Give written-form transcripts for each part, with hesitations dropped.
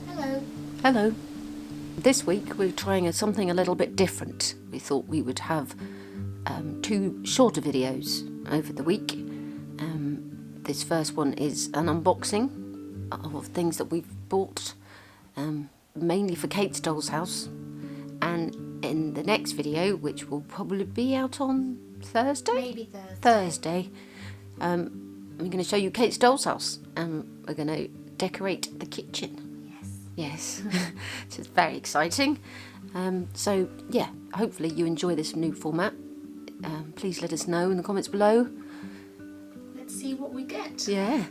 Hello. Hello. This week we're trying something a little bit different. We thought we would have 2 shorter videos over the week. This first one is an unboxing of things that we've bought, mainly for Kate's doll's house. And in the next video, which will probably be out on Thursday? Maybe Thursday. I'm going to show you Kate's doll's house, and we're going to decorate the kitchen. Yes. Which is very exciting. So, yeah, hopefully you enjoy this new format. Please let us know in the comments below. Let's see what we get. Yeah.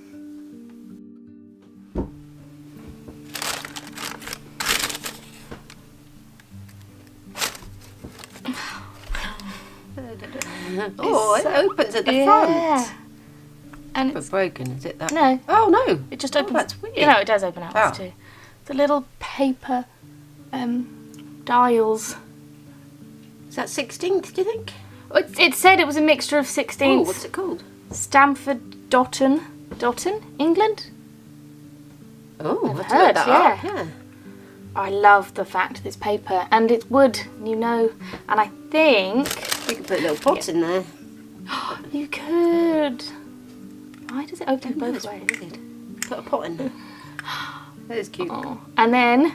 Oh, it opens at the front. And But it's broken, is it that? no. Oh, no. It just opens. That's weird. You know, it does open outwards Oh. too. The little paper dials. Is that 16th, do you think? It said it was a mixture of 16th. Oh, what's it called? Stamford Dotton, England. Oh, I've let's heard, look that up. Yeah. I love the fact that it's paper and it's wood, you know. And I think You could put little pots in there. you could. Why does it open No, both it's ways? weird. Put a pot in there. That is cute. Oh. And then,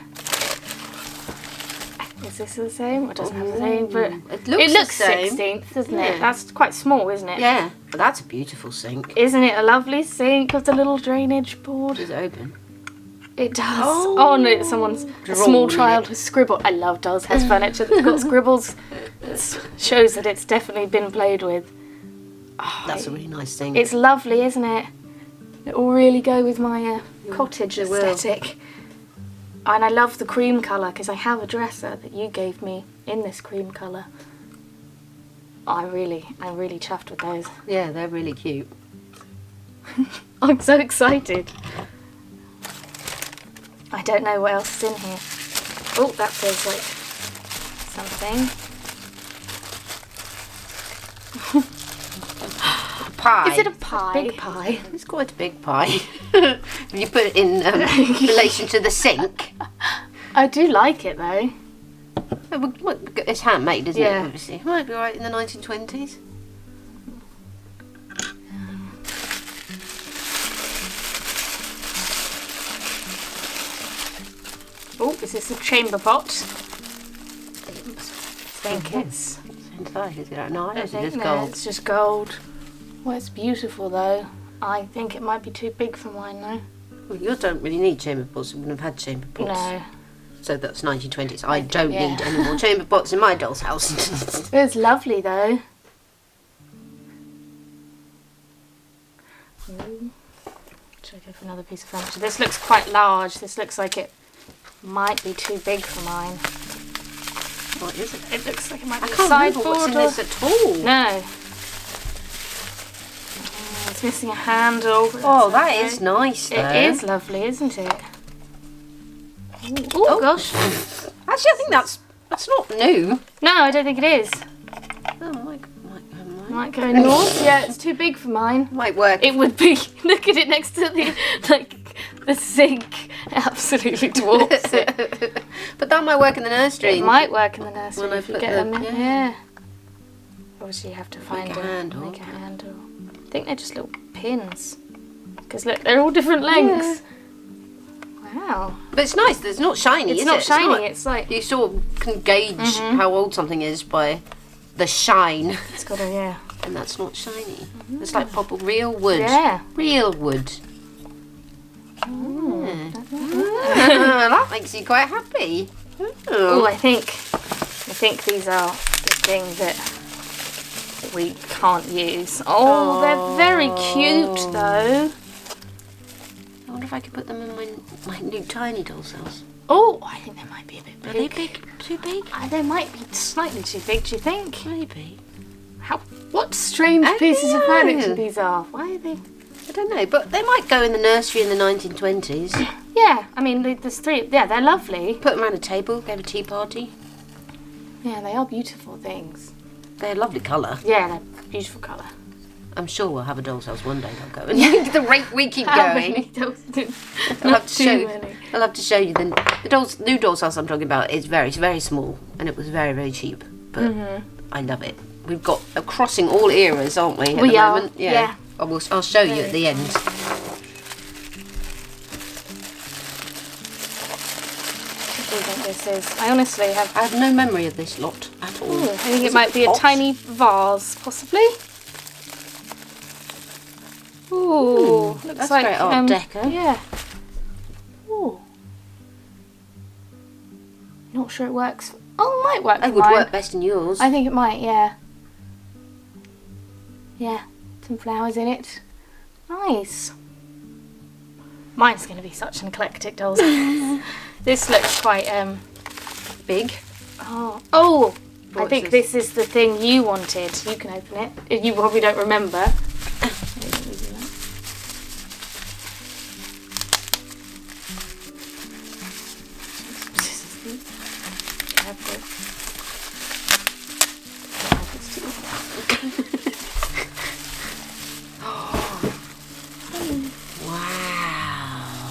is this the same? It doesn't have the same, but It looks the same. 16th, doesn't Yeah. it? That's quite small, isn't it? Yeah, but that's a beautiful sink. Isn't it a lovely sink with the little drainage board? Does it open? It does. Oh. Oh no, someone's a small Drawing child it. has scribbled. I love Doll's House furniture that's got scribbles. It shows that it's definitely been played with. Oh, That's a really nice thing. It's lovely, isn't it? It will really go with my cottage it will. aesthetic. And I love the cream colour because I have a dresser that you gave me in this cream colour. I'm really chuffed with those. Yeah, they're really cute. I'm so excited. I don't know what else is in here. Oh, that feels like something. A pie. Is it a pie? Big pie. It's quite a big pie. If you put it in relation to the sink. I do like it though. It's handmade, isn't Yeah. it? Obviously, it might be right in the 1920s. Oh, is this a chamber pot? I think it's. Inside, is it? No, I don't think it's no, gold. it's just gold. Well, it's beautiful though. I think it might be too big for mine though. Well, you don't really need chamber pots. You wouldn't have had chamber pots. No. So that's 1920s. I don't Yeah. need any more chamber pots in my doll's house. It's lovely though. Ooh. Should I go for another piece of furniture? This looks quite large. This looks like it might be too big for mine. What is it? It looks like it might I be a can't remember sideboard. what's in or... this at all. No. It's missing a handle. Oh, that is nice though. It is lovely, isn't it? Ooh, oh gosh. Actually, I think that's not new. No, I don't think it is. Oh, might Might go north. Yeah, it's too big for mine. work. It would be. Look at it next to the sink. Absolutely dwarfs it. But that might work in the nursery. It might work in the nursery When I if you put get the- them in. yeah. Yeah. Obviously, you have to find Make a handle. Make a handle. I think they're just little pins. Because look, they're all different lengths. Wow. But it's nice. It's not shiny. It's is not it? shiny. It's like You sort of can gauge how old something is by the shine, it's got a yeah. and that's not shiny. It's like proper real wood. Yeah. Real wood. That makes you quite happy. Oh, I think these are the thing that we can't use. Oh, they're very cute though. I wonder if I could put them in my new tiny doll's house. Oh, I think they might be a bit Are big. they big? Too big? They might be slightly too big, do you think? Maybe. What strange I pieces of know. furniture these are. Why are they? I don't know, but they might go in the nursery in the 1920s. Yeah, I mean, there's 3. Yeah, they're lovely. Put them around a table, go have a tea party. Yeah, they are beautiful things. They're a lovely colour. Yeah, they're beautiful colour. I'm sure we'll have a doll's house one day. They'll go. And the rate we keep How going. many dolls do? I'll Not have to too show. many. I'll have to show you the new doll's house I'm talking about is very, very small, and it was very, very cheap. But I love it. We've got crossing all eras, aren't we? At We the are, moment? yeah. I'll show you at the end. What do you think this is? I honestly have. I have no memory of this lot at all. I think it might be a tiny vase, possibly. Ooh, looks that's like very Art Deco. Yeah. Ooh. Not sure it works. Oh, it might work. It would work best in yours. I think it might. Yeah. Yeah. Some flowers in it. Nice. Mine's going to be such an eclectic doll's house. This looks quite Big. Oh, I What's think this? this is the thing you wanted. You can open it. You probably don't remember. Wow.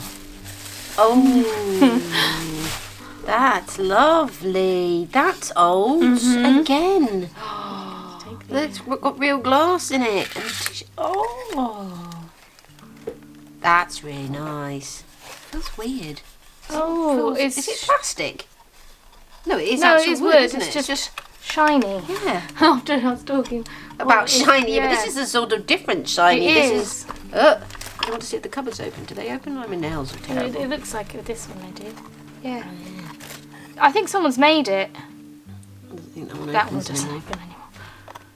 Oh, that's lovely. That's old again. Look, we've got real glass in it. Oh, that's really nice. Feels weird. Oh, Is it plastic? No, it is no, actual it's wood, wood. isn't It's it? just shiny. Yeah. After I was talking About shiny, but this is a sort of different shiny. It This is. I want to see if the cupboard's open. Do they open? I mean, nails are terrible. It looks like this one they do. Yeah. I think someone's made it. I don't think that one That one opens doesn't anymore. open anymore.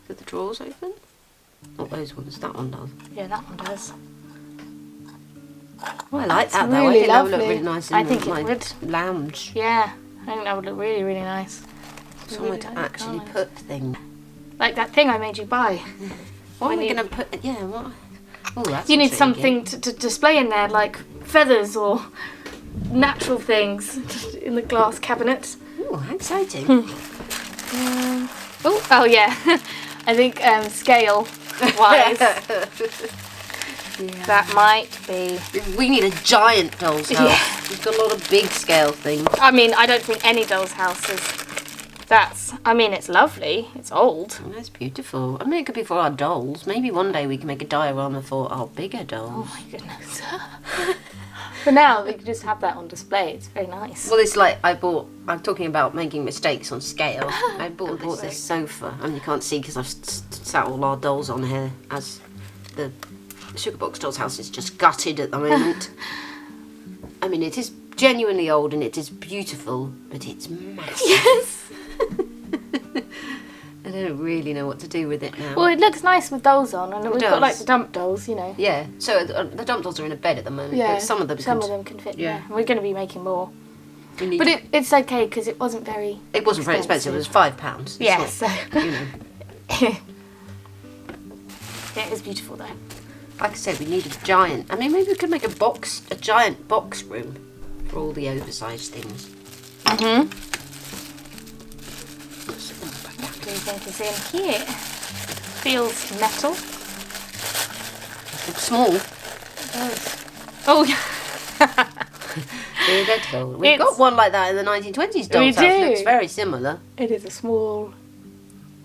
Do the drawers open? Not those ones. That one does. Yeah, that one does. Oh, I like It's that though. I really think that would look lovely. really nice in I think it my would. lounge. Yeah, I think that would look really, really nice. Somewhere Really to like the actually colours. put things. Like that thing I made you buy. What When am I you- going to put? Yeah, what? Oh, that's You need intriguing. something to display in there, like feathers or natural things in the glass cabinet. Oh, how exciting! Oh yeah. I think scale wise, that might be. We need a giant doll's house. Yeah. We've got a lot of big scale things. I mean, I don't think any doll's house is. I mean, it's lovely. It's old. Oh, that's beautiful. I mean, it could be for our dolls. Maybe one day we can make a diorama for our bigger dolls. Oh my goodness. For now, we can just have that on display. It's very nice. Well, it's like I'm talking about making mistakes on scale. I bought this sofa, and you can't see because I've sat all our dolls on here as the Sugar Box Doll's house is just gutted at the moment. I mean, it is genuinely old and it is beautiful, but it's massive. Yes. I don't really know what to do with it now. Well, it looks nice with dolls on, and we've got like does. the dump dolls, you know. Yeah, so the dump dolls are in a bed at the moment, Yeah. but some of them can fit. Yeah. Yeah. We're going to be making more, we need but it's okay because it wasn't very. it wasn't very expensive. It was £5. It's Yeah. not, So. you know. Yeah, it's beautiful though. Like I said, we need a giant. I mean, maybe we could make a giant box room for all the oversized things. What do you think is in here? Feels metal. It's small. Oh, We've It's- got one like that in the 1920s doll's house. do. It looks very similar. it is a small.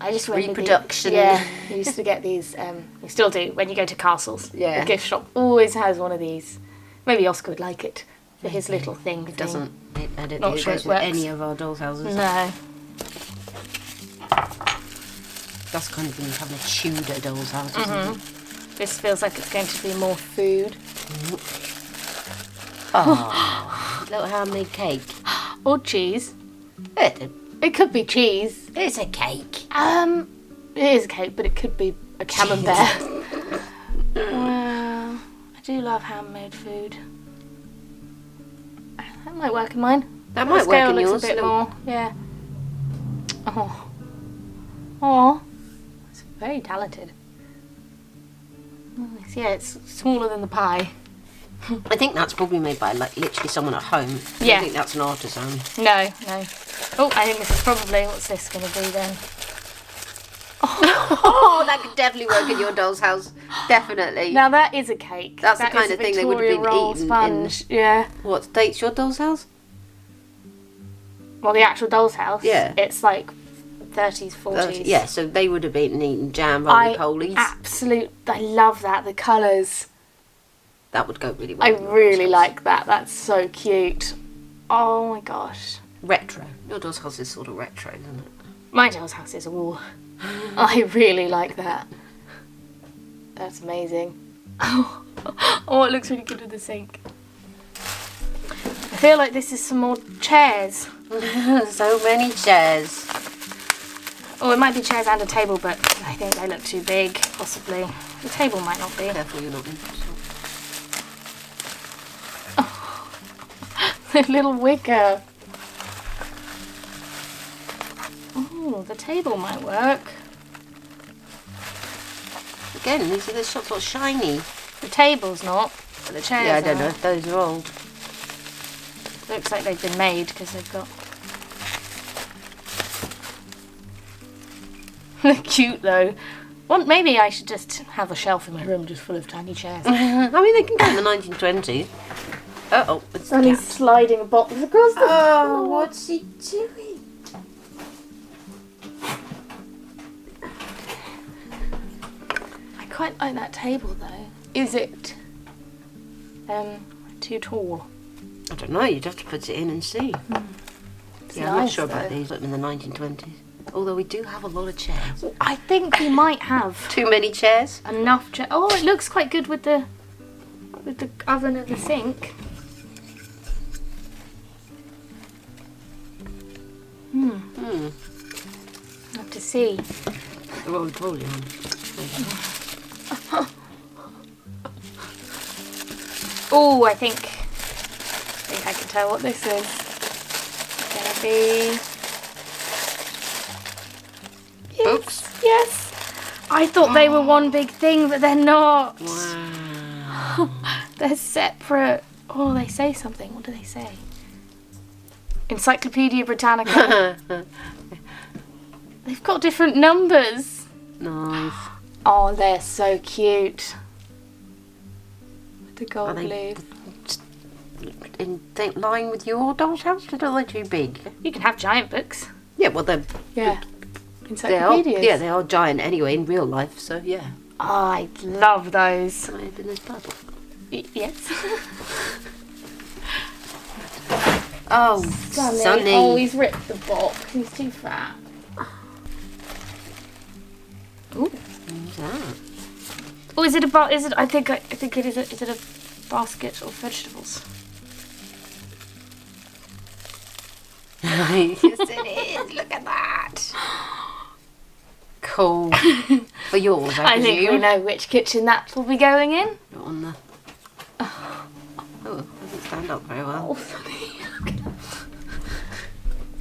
I just remember Reproduction. Yeah, you used to get these. You still do when you go to castles. Yeah. The gift shop always has one of these. Maybe Oscar would like it for his little thing. It doesn't. I don't Not think it sure goes it with works. any of our doll's houses. No. That's kind of when you're having a Tudor doll's house, isn't it? This feels like it's going to be more food. Oh, little handmade cake. Or cheese. It, It could be cheese. it's a cake. It is a cake, but it could be a camembert. Well, I do love handmade food. That might work in mine. That The might work scale in looks yours. a bit Little- more, yeah. Oh, it's very talented. Nice. Yeah, it's smaller than the pie. I think that's probably made by like literally someone at home. I Yeah. don't think that's an artisan. No. Oh, I think this is probably, what's this going to be then? Oh, that could definitely work in your doll's house. Definitely. Now that is a cake. That's the That kind is a of thing they would have been Victoria roll eaten sponge. Yeah. What date's your doll's house? Well, the actual doll's house. Yeah. It's like 30s, 40s. Yeah, so they would have been eating jam roly-polies. I love that. The colours. That would go really well. I in your really doll's like that. That's so cute. Oh my gosh. house. Retro. Your doll's house is sort of retro, isn't it? My doll's house is all. I really like that. That's amazing. Oh, it looks really good with the sink. I feel like this is some more chairs. So many chairs. Oh, it might be chairs and a table, but I think they look too big, possibly. The table might not be. Careful you're not in. The little wicker. Oh, the table might work. Again, these are the shots are shiny. The table's not, but the chairs Yeah, I don't are. know if those are old. Looks like they've been made because they've got. They're cute though. Well, maybe I should just have a shelf in my room just full of tiny chairs. I mean, they can go in the 1920s. Uh-oh, it's And he's sliding bottles across the floor. what's he doing? I quite like that table though. Is it too tall? I don't know, you'd have to put it in and see. It's Yeah, I'm not nice, sure about though. these in the 1920s. Although we do have a lot of chairs. I think we might have Too many chairs? enough chairs. Oh, it looks quite good with the oven and the sink. Have to see. The roly-poly one. Oh, I think I can tell what this is. It's gonna be. Yes, Books? yes. I thought they were one big thing, but they're not. Wow. They're separate. Oh, they say something. What do they say? Encyclopedia Britannica. They've got different numbers. Nice. Oh, they're so cute. With the Are gold they leaf. in line with your doll's house? Or are they too big? You can have giant books. Yeah, well, they're, Yeah. they are, Encyclopedias. yeah, they are giant anyway in real life, so yeah. Oh, I love those. Can I open this bubble? Yes. Oh, Sunny. Sunny. Oh, he's ripped the box. He's too fat. Ooh. What's that? Oh, is it Is it? I think it is. Is it a basket of vegetables? Yes, it is. Look at that. Cool. For yours, I I think we presume. know which kitchen that will be going in. Not on the... Oh, it doesn't stand up very well. Oh, Sunny.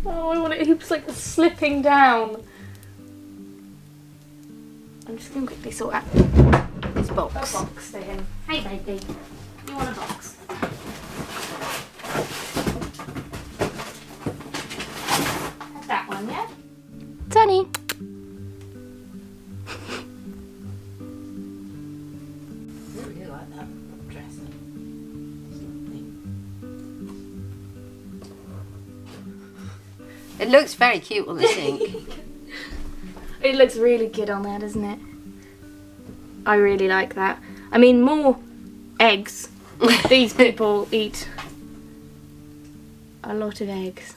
Oh, I want it. He's like slipping down. I'm just going to quickly sort out This a box. box for him. Hey, baby. You want a box? Have that one, yeah? Sunny. I really like that dress. It looks very cute on the sink. It looks really good on there, doesn't it? I really like that. I mean, more eggs. These people eat a lot of eggs.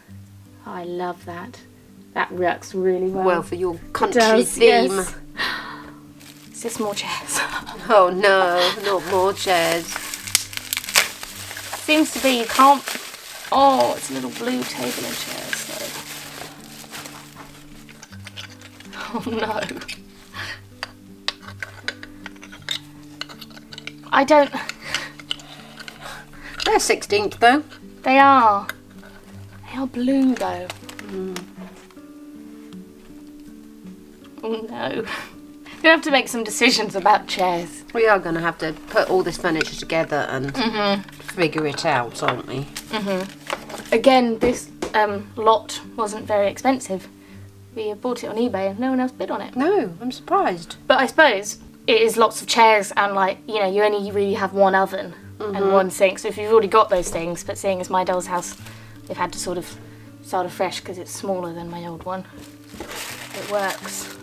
Oh, I love that. That works really well. Well, for your It country does, theme. yes. Is this more chairs? Oh no, not more chairs. Seems to be you can't. Oh, it's a little blue table and chairs. So. Oh no. I don't. They're 16th though. They are. They are blue though. Oh no. You have to make some decisions about chairs. We are going to have to put all this furniture together and figure it out, aren't we? Again, this lot wasn't very expensive. We bought it on eBay and no one else bid on it. No, I'm surprised. But I suppose it is lots of chairs and, like, you know, you only really have one oven and one sink. So if you've already got those things, but seeing as my doll's house, they've had to sort of start afresh because it's smaller than my old one. It works.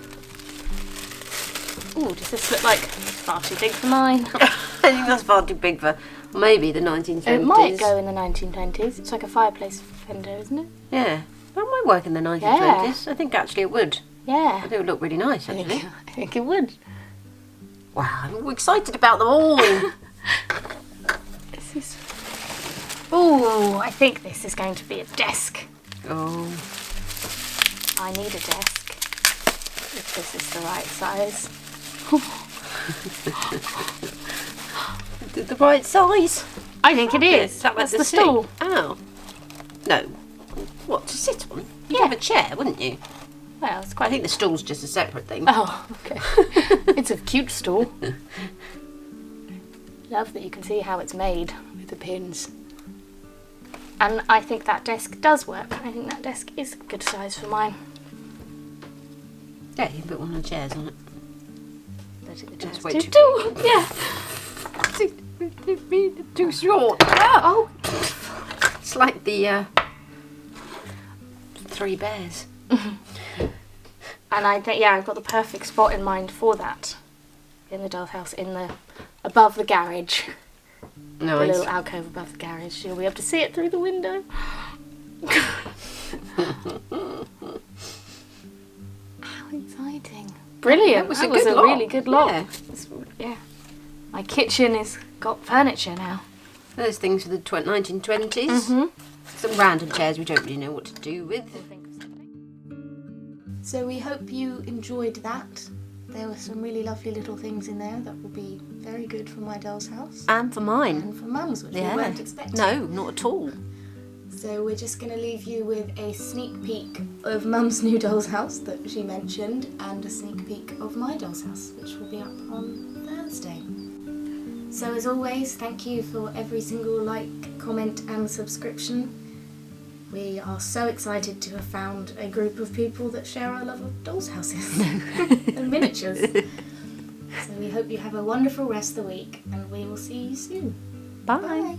Ooh, does this look like far too big for mine? I think that's far too big for maybe the 1920s. It might go in the 1920s. It's like a fireplace fender, isn't it? Yeah. That might work in the 1920s. I think actually it would. Yeah. I think it would look really nice, actually. I think it would. Wow, I'm excited about them all. This is... Ooh, I think this is going to be a desk. Oh. I need a desk. If this is the right size. Is it the right size? I think it is. That's the stool. Oh. No. What, to sit on? You'd Yeah. have a chair, wouldn't you? Well, it's I quite... think the stool's just a separate thing. Oh, okay. It's a cute stool. Love that you can see how it's made with the pins. And I think that desk does work. I think that desk is a good size for mine. Yeah, you can put one of the chairs on it. I think the Just chair's way too too tall. Yeah. Too short. Oh. It's like the Three Bears. And I think, yeah, I've got the perfect spot in mind for that. In the doll's house, above the garage. The Nice. little alcove above the garage. You'll be able to see it through the window. How exciting. Brilliant. That was that a was good a lot. really good lot. Yeah. Yeah. My kitchen has got furniture now. Those things for the 1920s. Mm-hmm. Some random chairs we don't really know what to do with. So we hope you enjoyed that. There were some really lovely little things in there that will be very good for my doll's house. And for mine. And for Mum's, which Yeah. we weren't expecting. No, not at all. So we're just going to leave you with a sneak peek of Mum's new doll's house that she mentioned, and a sneak peek of my doll's house, which will be up on Thursday. So as always, thank you for every single like, comment and subscription. We are so excited to have found a group of people that share our love of doll's houses and miniatures. So we hope you have a wonderful rest of the week, and we will see you soon. Bye. Bye.